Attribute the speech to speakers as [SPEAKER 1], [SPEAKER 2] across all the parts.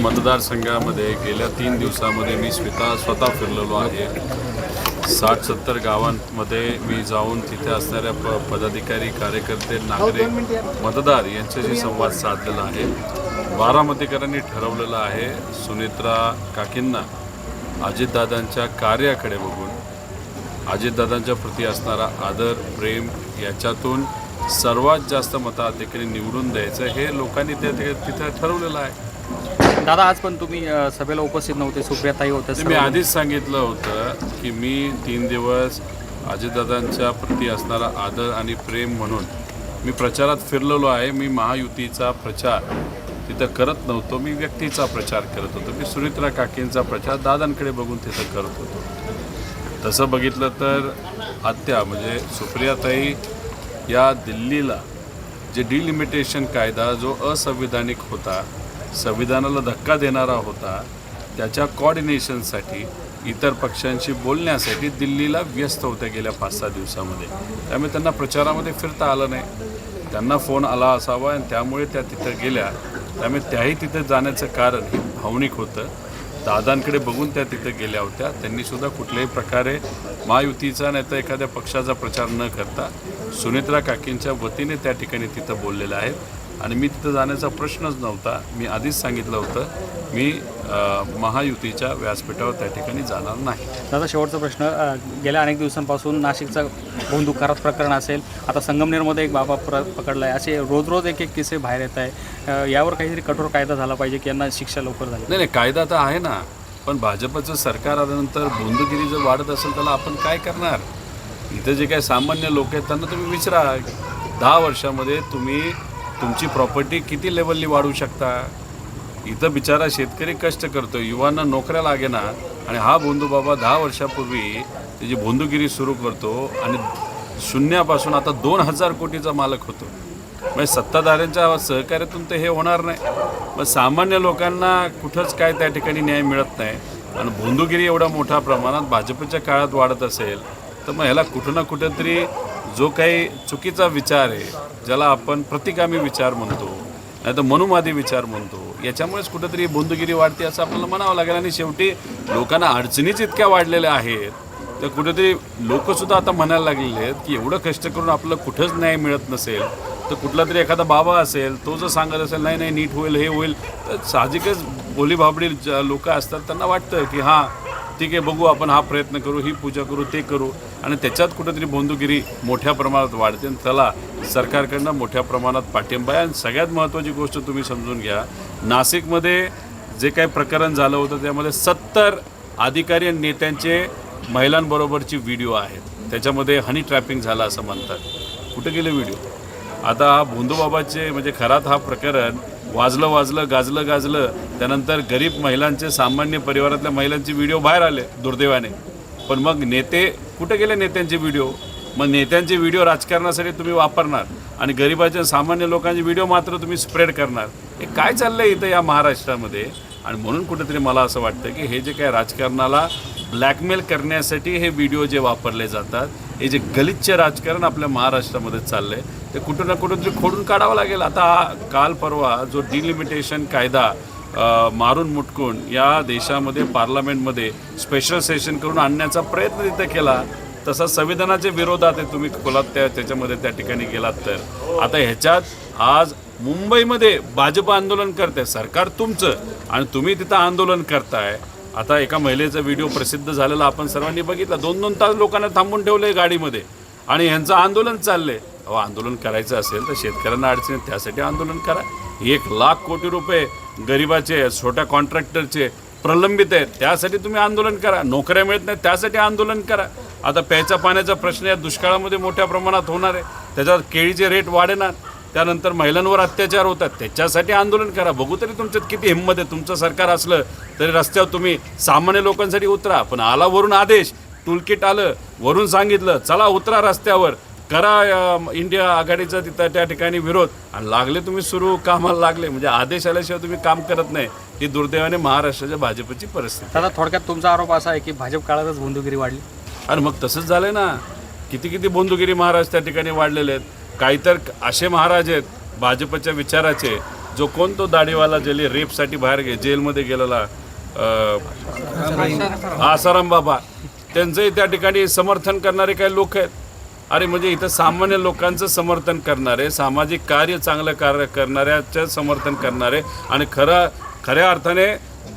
[SPEAKER 1] मतदारसंघामध्ये गेल्या 3 दिवसामध्ये मी स्वतः फिरलेलो आहे. 60-70 गावांमध्ये मी जाऊन तिथे असणाऱ्या पदाधिकारी, कार्यकर्ते, नागरिक, मतदार यांच्याशी संवाद साधलेला आहे. बारामतीकरांनी ठरवलेलं आहे सुनेत्रा काकींना अजितदादांच्या कार्याकडे बघून, अजितदादांच्या प्रती असणारा आदर, प्रेम याच्यातून सर्वात जास्त मताधिकारी निवडून द्यायचं हे लोकांनी तिथं ठरवलेलं आहे.
[SPEAKER 2] दादा, आज पण तुम्ही सभेला उपस्थित नव्हते, सुप्रियाताई होत्या.
[SPEAKER 1] मी आधीच सांगितलं होतं की मी 3 दिवस अजितदादांच्या प्रती असणारा आदर आणि प्रेम म्हणून मी प्रचारात फिरलेलो आहे. मी महायुतीचा प्रचार तिथं करत नव्हतो, मी व्यक्तीचा प्रचार करत होतो. मी सुनेत्रा काकींचा प्रचार दादांकडे बघून तिथं करत होतो. तसं बघितलं तर आत्या म्हणजे सुप्रियाताई या दिल्लीला जे डिलिमिटेशन कायदा जो असंविधानिक होता, संविधानाला धक्का देणारा होता, त्याच्या कोऑर्डिनेशनसाठी इतर पक्षांशी बोलण्यासाठी दिल्लीला व्यस्त होत्या गेल्या 5-6 दिवसामध्ये. त्यामुळे त्यांना प्रचारामध्ये फिरता आलं नाही. त्यांना फोन आला असावा आणि त्यामुळे त्या तिथं गेल्या. त्यामुळे त्याही तिथं जाण्याचं कारण हे भावनिक होतं. दादांकडे बघून त्या तिथं गेल्या होत्या. त्यांनीसुद्धा कुठल्याही प्रकारे महायुतीचा नाही तर एखाद्या पक्षाचा प्रचार न करता सुनेत्रा काकींच्या वतीने त्या ठिकाणी तिथं बोललेल्या आहेत. आणि मी तिथं जाण्याचा प्रश्नच नव्हता. मी आधीच सांगितलं होतं मी महायुतीच्या व्यासपीठावर त्या ठिकाणी जाणार नाही.
[SPEAKER 2] दादा, शेवटचा प्रश्न. गेल्या अनेक दिवसांपासून नाशिकचा भोंदूकारात प्रकरण असेल, आता संगमनेरमध्ये एक बाबा पकडला आहे, असे रोज एक किस्से बाहेर येत आहे. यावर काहीतरी कठोर कायदा झाला पाहिजे की यांना शिक्षा लवकर झाली.
[SPEAKER 1] नाही, कायदा तर आहे ना, पण भाजपचं सरकार आल्यानंतर भोंदूगिरी जर वाढत असेल त्याला आपण काय करणार? इथं जे काही सामान्य लोक आहेत त्यांना तुम्ही विचारा, 10 वर्षामध्ये तुम्ही तुमची प्रॉपर्टी किती लेवलनी वाढवू शकता? इथं बिचारा शेतकरी कष्ट करतो, युवांना नोकऱ्या लागेना, आणि हा भोंदू बाबा 10 वर्षापूर्वी त्याची भोंदूगिरी सुरू करतो आणि शून्यापासून आता 2000 कोटीचा मालक होतो. म्हणजे सत्ताधाऱ्यांच्या सहकार्यातून तर हे होणार नाही. मग सामान्य लोकांना कुठंच काय त्या ठिकाणी न्याय मिळत नाही. आणि भोंदूगिरी एवढ्या मोठ्या प्रमाणात भाजपच्या काळात वाढत असेल तर मग ह्याला कुठं ना कुठंतरी जो काही चुकीचा विचार आहे, ज्याला आपण प्रतिगामी विचार म्हणतो, नाही तर मनुवादी विचार म्हणतो, याच्यामुळेच कुठंतरी भोंदूगिरी वाढते असं आपल्याला म्हणावं लागेल. आणि शेवटी लोकांना अडचणीच इतक्या वाढलेल्या आहेत तर कुठेतरी लोकसुद्धा आता म्हणायला लागलेले आहेत की एवढं कष्ट करून आपल्याला कुठंच न्याय मिळत नसेल तर कुठला तरी एखादा बाबा असेल, तो जर सांगत असेल नाही नीट होईल, हे होईल, तर साहजिकच बोलीभाबडी लोक असतात, त्यांना वाटतं की हां ठीक आहे, बघू आपण हा प्रयत्न करू, ही पूजा करू, ते करू, आणि त्याच्यात कुठेतरी भोंदूगिरी मोठ्या प्रमाणात वाढते. आणि त्याला सरकारकडनं मोठ्या प्रमाणात पाठिंबा आहे. आणि सगळ्यात महत्त्वाची गोष्ट तुम्ही समजून घ्या, नाशिकमध्ये जे काही प्रकरण झालं होतं त्यामध्ये 70 अधिकारी आणि नेत्यांचे महिलांबरोबरची व्हिडिओ आहेत. त्याच्यामध्ये हनी ट्रॅपिंग झालं असं म्हणतात. कुठे गेले व्हिडिओ? आता हा भोंदूबाबाचे म्हणजे खरात हा प्रकरण वाजलं गाजलं, त्यानंतर गरीब महिलांचे, सामान्य परिवारातल्या महिलांचे व्हिडिओ बाहेर आले दुर्दैवाने. पण मग नेते कुठे गेले? नेत्यांचे व्हिडिओ. मग नेत्यांचे व्हिडिओ राजकारणासाठी तुम्ही वापरणार आणि गरिबाच्या सामान्य लोकांचे व्हिडिओ मात्र तुम्ही स्प्रेड करणार. हे काय चाललं आहे इथं या महाराष्ट्रामध्ये? आणि म्हणून कुठेतरी मला असं वाटतं की हे जे काय राजकारणाला ब्लॅकमेल करण्यासाठी हे व्हिडिओ जे वापरले जातात, हे जे गलिच्छ राजकारण आपल्या महाराष्ट्रामध्ये चाललं आहे ते कुठं ना कुठंतरी खोडून काढावं लागेल. आता काल परवा जो डिलिमिटेशन कायदा मारून मुटकून या देशामध्ये पार्लमेंटमध्ये स्पेशल सेशन करून आणण्याचा प्रयत्न तिथे केला, तसा संविधानाच्या विरोधात आहे. तुम्ही खोलात त्याच्यामध्ये त्या ठिकाणी गेलात तर आता ह्याच्यात आज मुंबईमध्ये भाजप आंदोलन करते, सरकार तुमचं, आणि तुम्ही तिथं आंदोलन करताय. आता एका महिलेचा व्हिडिओ प्रसिद्ध झालेला आपण सर्वांनी बघितला. 2-2 तास लोकांना थांबून ठेवलंय गाडीमध्ये आणि ह्यांचं आंदोलन चाललंय. आंदोलन करायचं असेल तर शेतकऱ्यांना अडचणी, त्यासाठी आंदोलन करा. 1 लाख कोटी रुपये गरिबाचे, छोट्या कॉन्ट्रॅक्टरचे प्रलंबित आहेत, त्यासाठी तुम्ही आंदोलन करा. नोकऱ्या मिळत नाहीत त्यासाठी आंदोलन करा. आता प्यायच्या पाण्याचा प्रश्न या दुष्काळामध्ये मोठ्या प्रमाणात होणार आहे, त्याच्यावर केळीचे रेट वाढणार, त्यानंतर महिलांवर अत्याचार होतात, त्याच्यासाठी आंदोलन करा. बघू तरी तुमच्यात किती हिंमत आहे. तुमचं सरकार असलं तरी रस्त्यावर तुम्ही सामान्य लोकांसाठी उतरा. पण आला वरून आदेश, टूलकिट आलं, वरून सांगितलं चला उतरा रस्त्यावर, करा इंडिया आघाडीचा तिथं त्या ठिकाणी विरोध, आणि लागले तुम्ही सुरू कामाला लागले. म्हणजे आदेश आल्याशिवाय तुम्ही काम करत नाही. ही दुर्दैवाने महाराष्ट्राच्या भाजपची परिस्थिती.
[SPEAKER 2] दादा, थोडक्यात तुमचा आरोप असा आहे की भाजप काळातच भोंदूगिरी वाढली.
[SPEAKER 1] आणि मग तसंच झालंय ना, किती भोंदूगिरी महाराज त्या ठिकाणी वाढलेले आहेत. काही तर असे महाराज आहेत भाजपच्या विचाराचे जो कोण तो दाढीवाला ज्याला रेपसाठी बाहेर जेलमध्ये गेलेला आसाराम बाबा, त्यांचंही त्या ठिकाणी समर्थन करणारे काही लोक आहेत. अरे म्हणजे इथं सामान्य लोकांचं समर्थन करणारे, सामाजिक कार्य चांगलं कार्य करणाऱ्याचं समर्थन करणारे आणि खऱ्या अर्थाने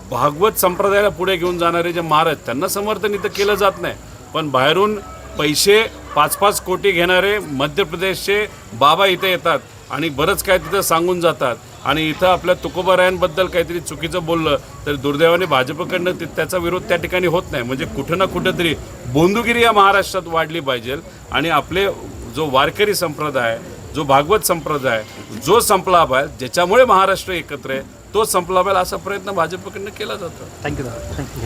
[SPEAKER 1] भागवत संप्रदायाला पुढे घेऊन जाणारे जे महाराज, त्यांना समर्थन इथं केलं जात नाही. पण बाहेरून पैसे 5-5 कोटी घेणारे मध्य प्रदेशचे बाबा इथे येतात आणि बरंच काय तिथं सांगून जातात. आणि इथं आपल्या तुकोबारायांबद्दल काहीतरी चुकीचं बोललं तर दुर्दैवाने भाजपकडनं त्याचा विरोध त्या ठिकाणी होत नाही. म्हणजे कुठं ना कुठं तरी बोंदुगिरी या महाराष्ट्रात वाढली पाहिजे आणि आपले जो वारकरी संप्रदाय, जो भागवत संप्रदाय जो संपला पाहिजे, ज्याच्यामुळे महाराष्ट्र एकत्र आहे, तो संपला पाहिजे असा प्रयत्न भाजपकडनं केला जातो.
[SPEAKER 2] थँक्यू दादा. थँक्यू.